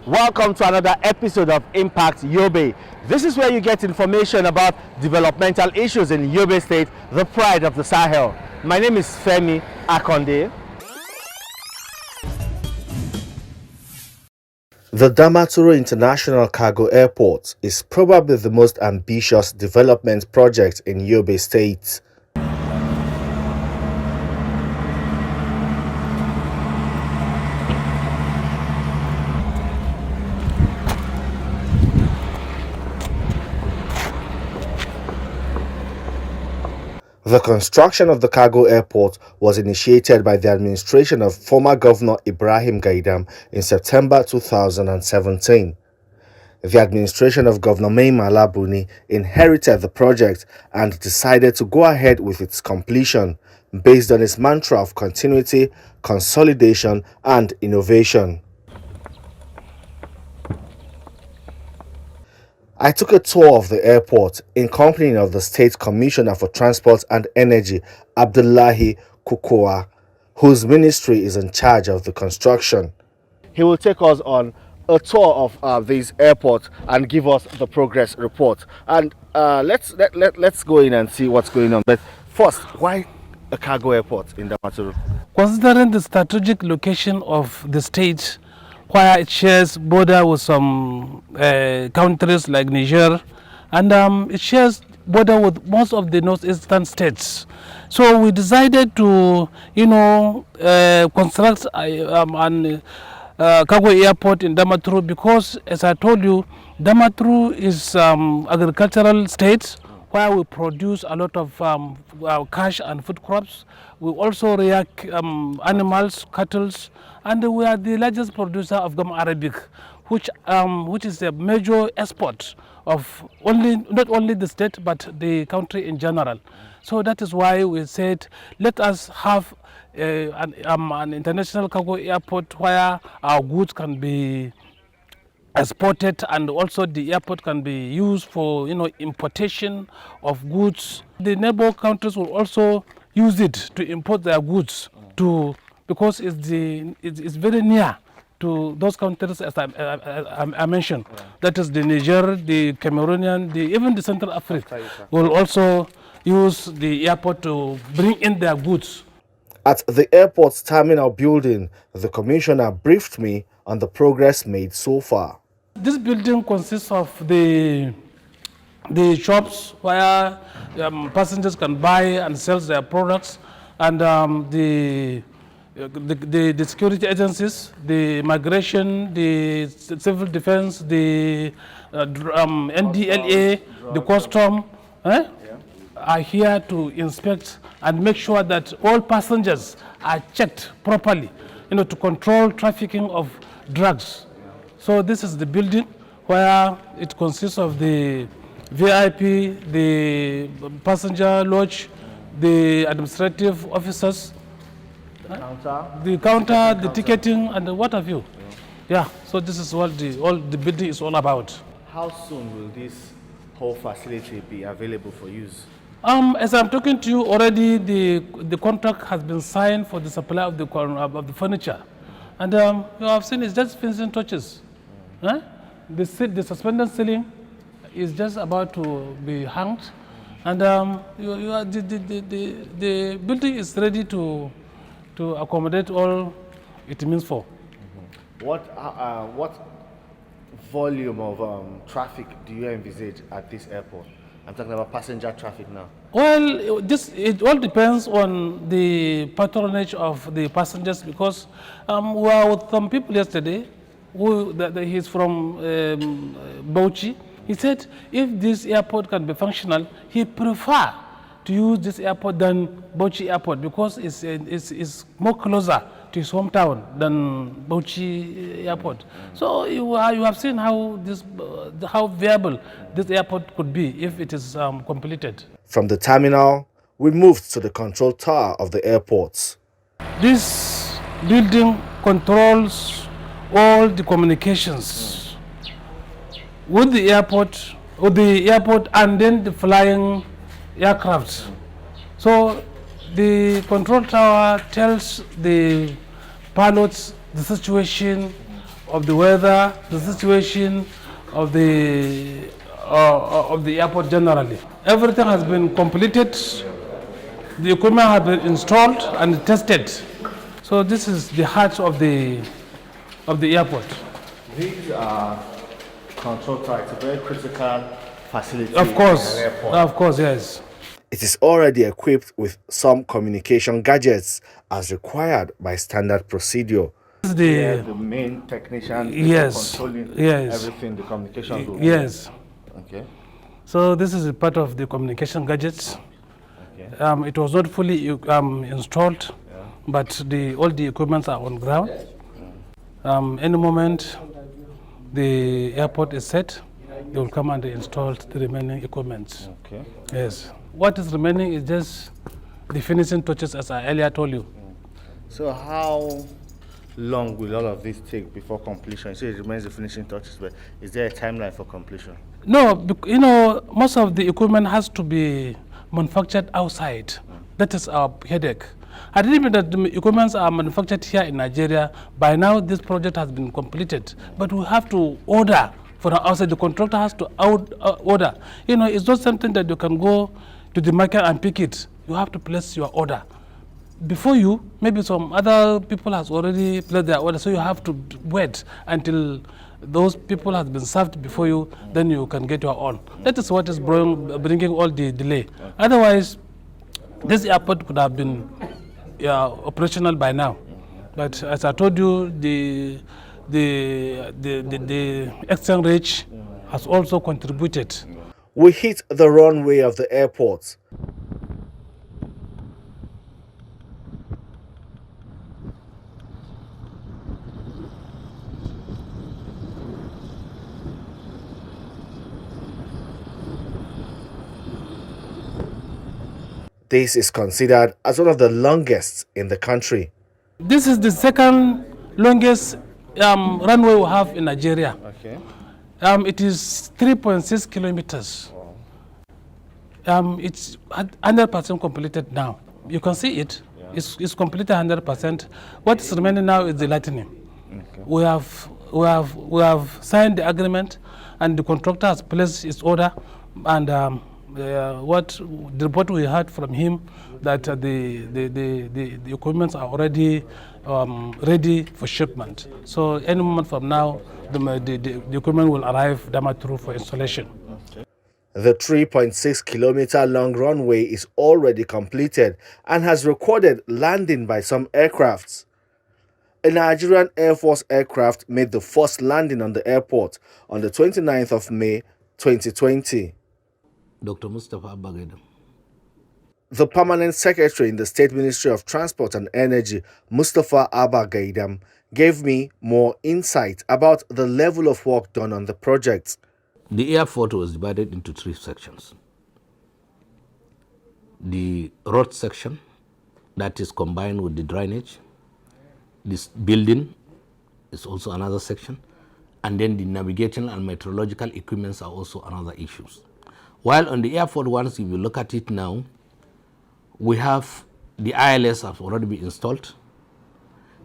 Welcome to another episode of Impact Yobe. This is where you get information about developmental issues in Yobe State, the pride of the Sahel. My name is Femi Akonde. The Damaturu International Cargo Airport is probably the most ambitious development project in Yobe State. The construction of the cargo airport was initiated by the administration of former Governor Ibrahim Gaidam in September 2017. The administration of Governor Mai Mala Buni inherited the project and decided to go ahead with its completion based on its mantra of continuity, consolidation, and innovation. I took a tour of the airport in company of the State Commissioner for Transport and Energy, Abdullahi Kukowa, whose ministry is in charge of the construction. He will take us on a tour of this airport and give us the progress report. And let's go in and see what's going on. But first, why a cargo airport in Damaturu? Considering the strategic location of the state, where it shares border with some countries like Niger, and it shares border with most of the northeastern states. So we decided to, construct an cargo airport in Damaturu because, as I told you, Damaturu is agricultural state where we produce a lot of cash and food crops. We also rear animals, cattle, and we are the largest producer of gum arabic, which is a major export of not only the state but the country in general. So that is why we said, let us have an international cargo airport where our goods can be exported, and also the airport can be used for importation of goods. The neighbor countries will also use it to import their goods because it's very near to those countries as I mentioned. Yeah. That is the Niger, the Cameroonian, even the Central Africa will also use the airport to bring in their goods. At the airport's terminal building, the commissioner briefed me on the progress made so far. This building consists of the shops where passengers can buy and sell their products, and the security agencies, the migration, the civil defense, the NDLA, the custom, are here to inspect and make sure that all passengers are checked properly, to control trafficking of drugs. So this is the building where it consists of the VIP, the passenger lodge, the administrative officers, the counter, the ticketing, and what have you. Yeah, so this is what the building is all about. How soon will this whole facility be available for use? As I'm talking to you already, the contract has been signed for the supply of the furniture, and you have seen it's just finishing touches. The suspended ceiling is just about to be hung, and the building is ready to accommodate all it means for. Mm-hmm. What volume of traffic do you envisage at this airport? I'm talking about passenger traffic now. Well, it all depends on the patronage of the passengers, because we were with some people yesterday. He's from Bauchi. He said if this airport can be functional, he prefer to use this airport than Bauchi Airport because it's more closer to his hometown than Bauchi Airport. So you have seen how viable this airport could be if it is completed. From the terminal, we moved to the control tower of the airport. This building controls all the communications with the airport, and then the flying aircrafts. So the control tower tells the pilots the situation of the weather, the situation of the airport generally. Everything has been completed. The equipment has been installed and tested. So this is the heart of the airport. These are control tracks, a very critical facility. Of course, in an airport. of course, yes. It is already equipped with some communication gadgets as required by standard procedure. This is The main technician yes, controlling yes, everything, the communication group. yes. Okay. So this is a part of the communication gadgets. Okay. It was not fully installed, but all the equipments are on ground. Any moment the airport is set, they will come and install the remaining equipment. Okay. Yes. What is remaining is just the finishing touches, as I earlier told you. So how long will all of this take before completion? So it remains the finishing touches, but is there a timeline for completion? No, most of the equipment has to be manufactured outside. That is our headache. I didn't mean that the equipments are manufactured here in Nigeria. By now, this project has been completed, but we have to order from outside. The contractor has to order. It's not something that you can go to the market and pick it. You have to place your order. Before you, maybe some other people has already placed their order, so you have to wait until those people has been served before you, then you can get your own. That is what is bringing all the delay. Otherwise, this airport could have been operational by now. But as I told you, the exchange rate has also contributed. We hit the runway of the airport. This is considered as one of the longest in the country. This is the second longest runway we have in Nigeria. Okay. It is 3.6 kilometers. It's 100% completed now. You can see it. Yeah. It's completed 100%. What is remaining now is the lightning. Okay. We have signed the agreement, and the contractor has placed its order, and the report we heard from him that the equipments are already ready for shipment. So any moment from now, the equipment will arrive Damaturu for installation. Okay. The 3.6 kilometer long runway is already completed and has recorded landing by some aircrafts. A Nigerian Air Force aircraft made the first landing on the airport on the 29th of May 2020. Dr. Mustapha Abagaidam. The permanent secretary in the State Ministry of Transport and Energy, Mustapha Abagaidam, gave me more insight about the level of work done on the project. The airport was divided into 3 sections. The road section, that is combined with the drainage. This building is also another section. And then the navigation and meteorological equipments are also another issues. While on the airport ones, if you look at it now, we have the ILS have already been installed,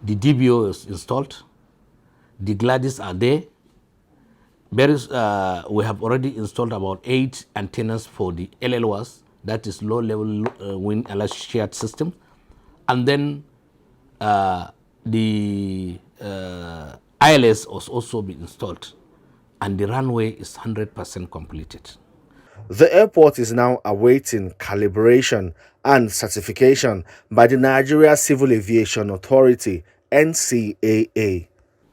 the DBO is installed, the Gladys are there. We have already installed about 8 antennas for the LLWAS, that is low level wind alert shared system. And then the ILS was also been installed, and the runway is 100% completed. The airport is now awaiting calibration and certification by the Nigeria Civil Aviation Authority, NCAA.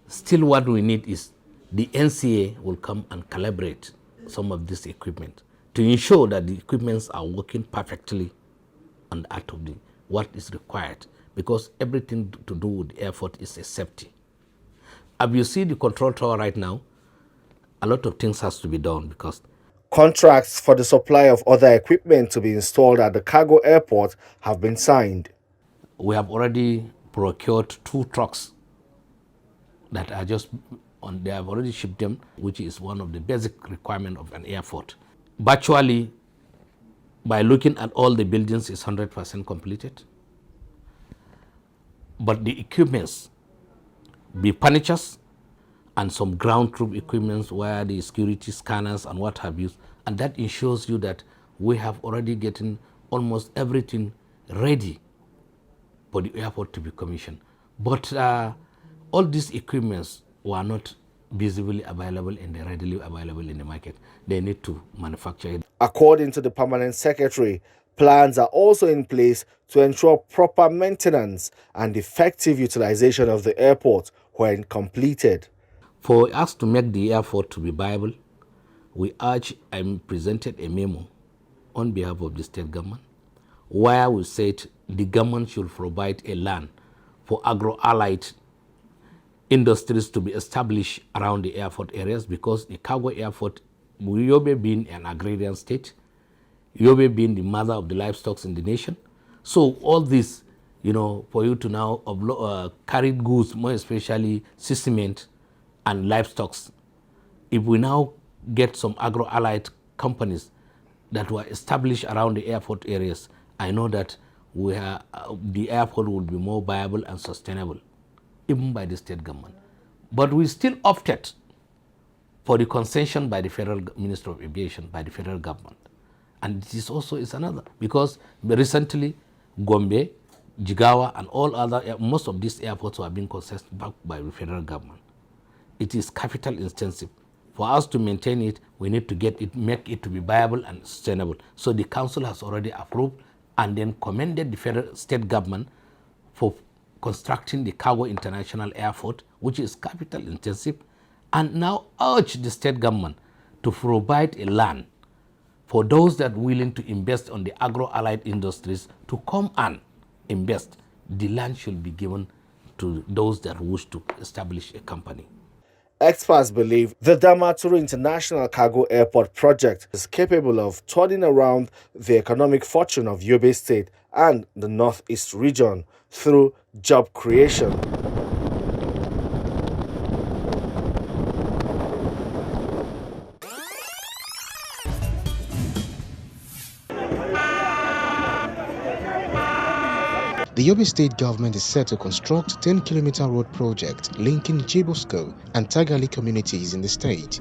Still what we need is the NCAA will come and calibrate some of this equipment to ensure that the equipments are working perfectly and out of what is required, because everything to do with the airport is a safety. As you see the control tower right now, a lot of things has to be done because contracts for the supply of other equipment to be installed at the cargo airport have been signed. We have already procured 2 trucks that are just on, they have already shipped them, which is one of the basic requirements of an airport. Virtually, by looking at all the buildings, is 100% completed. But the equipments, be furnitures and some ground troop equipments where the security scanners and what have you. And that ensures you that we have already gotten almost everything ready for the airport to be commissioned. But all these equipments were not visibly available and they're readily available in the market. They need to manufacture it. According to the permanent secretary, plans are also in place to ensure proper maintenance and effective utilization of the airport when completed. For us to make the airport to be viable, we urge and presented a memo on behalf of the state government where we said the government should provide a land for agro-allied industries to be established around the airport areas, because the cargo airport, Yobe being an agrarian state, Yobe being the mother of the livestock in the nation. So all this, for you to now carry goods, more especially cement and livestock, if we now get some agro-allied companies that were established around the airport areas, I know that the airport will be more viable and sustainable, even by the state government. But we still opted for the concession by the Federal Minister of Aviation, by the federal government. And this also is another, because recently Gombe, Jigawa, and most of these airports were being concessed back by the federal government. It is capital intensive. For us to maintain it, we need to make it to be viable and sustainable. So the council has already approved and then commended the federal state government for constructing the Cargo International Airport, which is capital intensive, and now urge the state government to provide a land for those that are willing to invest on the agro-allied industries to come and invest. The land should be given to those that wish to establish a company. Experts believe the Damaturu International Cargo Airport project is capable of turning around the economic fortune of Yobe State and the Northeast region through job creation. The Yobe State government is set to construct a 10-kilometer road project linking Chibosco and Tagali communities in the state.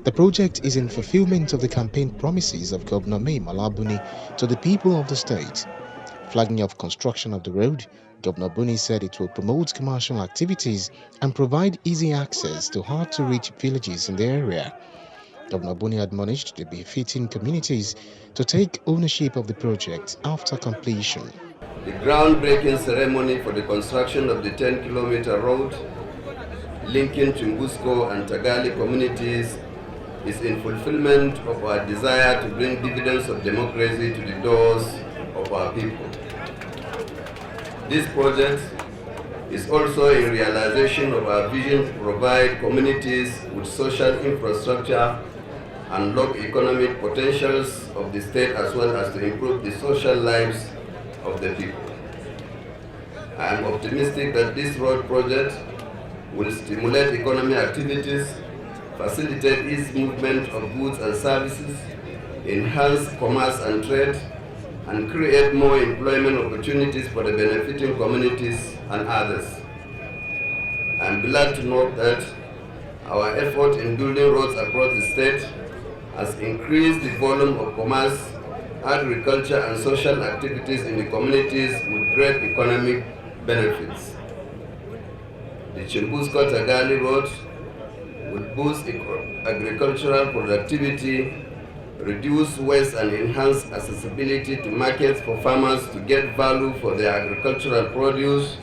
The project is in fulfillment of the campaign promises of Governor Mai Malabuni to the people of the state. Flagging off construction of the road, Governor Buni said it will promote commercial activities and provide easy access to hard-to-reach villages in the area. Governor Buni admonished the befitting communities to take ownership of the project after completion. The groundbreaking ceremony for the construction of the 10-kilometer road linking Chimbusko and Tagali communities is in fulfillment of our desire to bring dividends of democracy to the doors of our people. This project is also in realization of our vision to provide communities with social infrastructure, unlock economic potentials of the state, as well as to improve the social lives of the people. I am optimistic that this road project will stimulate economic activities, facilitate easy movement of goods and services, enhance commerce and trade, and create more employment opportunities for the benefiting communities and others. I am glad to note that our effort in building roads across the state has increased the volume of commerce, agriculture, and social activities in the communities with great economic benefits. The Chimbusko-Tagali Road will boost agricultural productivity, reduce waste, and enhance accessibility to markets for farmers to get value for their agricultural produce,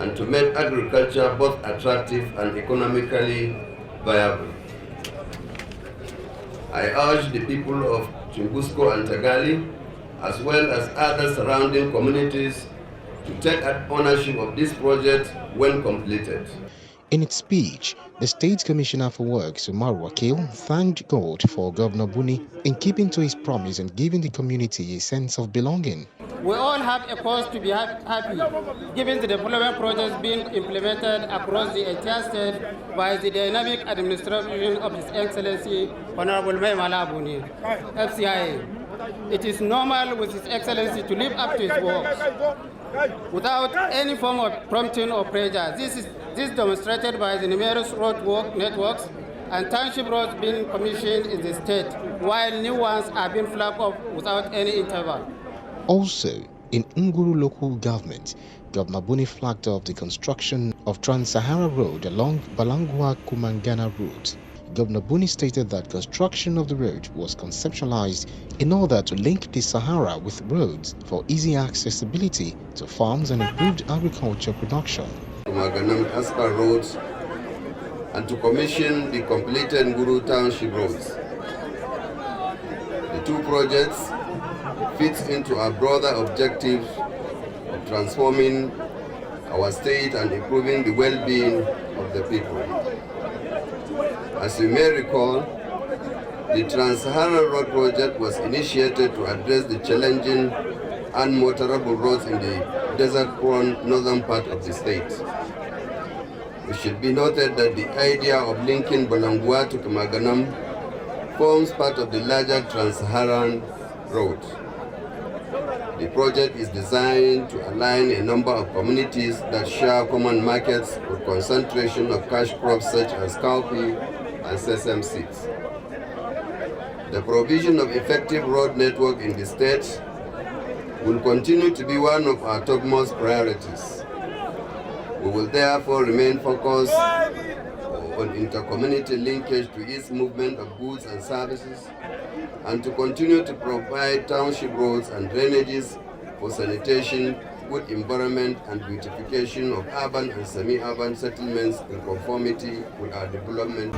and to make agriculture both attractive and economically viable. I urge the people of Chimbusko and Tagali, as well as other surrounding communities, to take ownership of this project when completed. In its speech, the State Commissioner for Works, Umar Wakil, thanked God for Governor Buni in keeping to his promise and giving the community a sense of belonging. We all have a cause to be happy, given the development projects being implemented across the entire state by the dynamic administration of His Excellency Honorable Mai Malabuni, FCIA. It is normal with His Excellency to live up to his works. without any form of prompting or pressure. This is demonstrated by the numerous road networks and township roads being commissioned in the state, while new ones are being flagged up without any interval. Also, in Nguru local government, Governor Buni flagged off the construction of Trans-Sahara Road along Balangua-Kumangana route. Governor Buni stated that construction of the road was conceptualized in order to link the Sahara with roads for easy accessibility to farms and improved agriculture production. Kumaganam Aspar roads and to commission the completed Nguru Township roads. The two projects fits into our broader objectives of transforming our state and improving the well-being of the people. As you may recall, the Trans-Saharan Road project was initiated to address the challenging unmotorable roads in the desert-prone northern part of the state. It should be noted that the idea of linking Balangua to Kumaganam forms part of the larger Trans-Saharan Road. The project is designed to align a number of communities that share common markets with concentration of cash crops such as cowpea and sesame seeds. The provision of effective road network in the state will continue to be one of our topmost priorities. We will therefore remain focused on intercommunity linkage to ease movement of goods and services, and to continue to provide township roads and drainages for sanitation, good environment, and beautification of urban and semi-urban settlements in conformity with our development.